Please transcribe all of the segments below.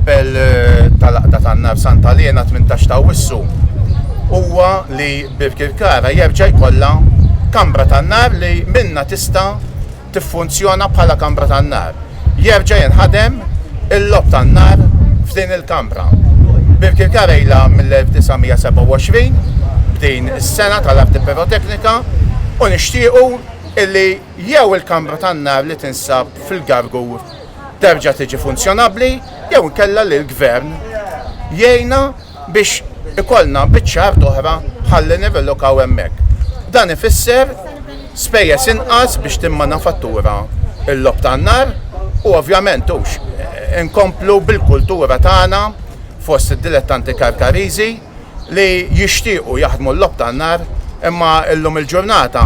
l-appell tal-Aqda tan-Nar Santa Elena 18 ta' Awwissu huwa li Birkirkara jerġa' jkollha Kamra tan-Nar li minnha tista' tiffunzjona bħala Kamra tan-Nar. Jerġa' jinħadem il-lob tan-nar f'din il-Kamra. Birkirkara ilha mill-1927 b'din is-sena tal-arti piroteknika u nixtiequ illi jew il-Kamra tan-Nar li tinsab fil-Gargur terġa' tiġi funzjonabbli jew inkella li l-Gvern jgħinna biex ikollna biċċar oħra ħalli nirillokaw hemmhekk. Dan ifisser spejjeż inqas biex timmanifattura l-lob tan-nar u ovvjament hux inkomplu bil-kultura tagħna fost id-dilettanti Karkariżi li jixtiequ jaħdmu l-lob tan-nar imma llum il-ġurnata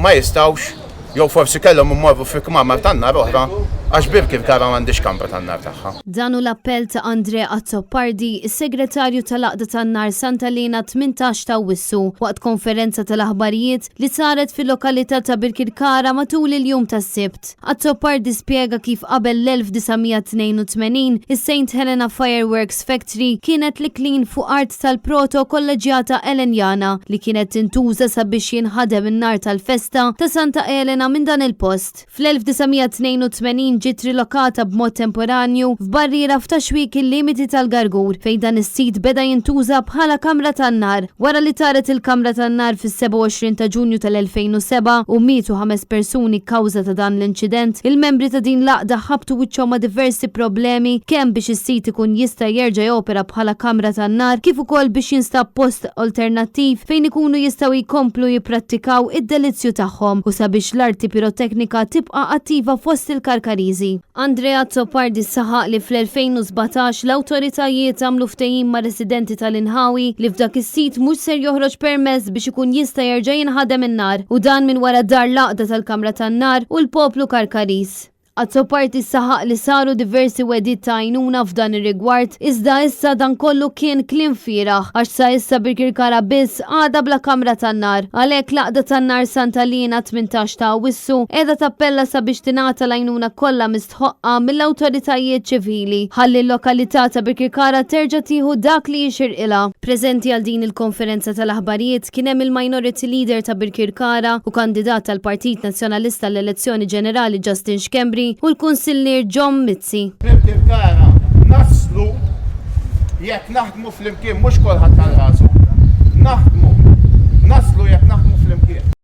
ma jistgħux jew forsi kellhom immorru fi kmamar tan-nar oħra għax Birkirkara m'għandix Kamra tan-Nar tagħha. Dan hu l-appell ta' Andrea Azzopardi, is-Segretarju tal-Aqda tan-Nar Santa Elena 18 ta' Awwissu waqt konferenza tal-aħbarijiet li saret fil-lokalità ta' Birkirkara matul il-jum tas-Sibt. Azzopardi spjega kif qabel l-1982 is-St. Helena Fireworks Factory kienet li klin fuq art tal-proto kolleġjata Elenjana li kienet tintuża sabiex jinħadem in-nar tal-festa ta' Santa Elena minn dan il-post. Fl-1982 ġiet rilokata b'mod temporanju f'barriera f'taxwik il-limiti tal-Gargur fejn dan is-sit beda jintuża bħala Kamra tan-Nar. Wara li taret il-Kamra tan-Nar fis-27 ta' Ġunju tal-2007 u mietu 5 persuni kkawża ta' dan l-inċident, il-membri ta' din l-Aqda ħabtu wiċċhom ma' diversi problemi kemm biex is-sit ikun jista' jerġa' jopera bħala Kamra tan-Nar kif ukoll biex jinstab post alternattiv fejn ikunu jistgħu jkomplu jipprattikaw id-delizzju tagħhom u sabiex l-arti piroteknika tibqa' attiva fost il-Karkariżi. Andrea Azzopardi saħaq li fl-2017 l-awtoritajiet għamlu ftehim ma' residenti tal-Inħawi li f'dak is-sit mhux ser joħroġ permess biex ikun jista' jerġa' jinħadem in-nar u dan minn wara dar l-Aqda tal-Kamra tan-Nar u l-poplu Karkariż. Azzopardi saħaq li saru diversi wedid ta' għajnuna f'dan ir-rigward, iżda issa dan kollu kien kliem fieraħ għax sa issa Birkirkara biss għadha bla Kamra tan-Nar. Għalhekk l-Aqda tan-Nar Santa Elena 18 ta' Awwissu qiegħda tappella sabiex tingħata l-għajnuna kollha mistħoqqa mill-awtoritajiet ċivili ħalli l-lokalità ta' Birkirkara terġa' tieħu dak li jixirqilha. Preżenti għal din il-konferenza tal-aħbarijiet kien hemm il-Minority Leader ta' Birkirkara u kandidat tal-Partit Nazzjonalista l-Elezzjoni Ġenerali Justin Xkembri u l-Kunsillier John Mizzi. Birkirkara naslu jekk naħdmu flimkien mhux kulħadd tal rasu. Naslu jekk naħdmu flimkien.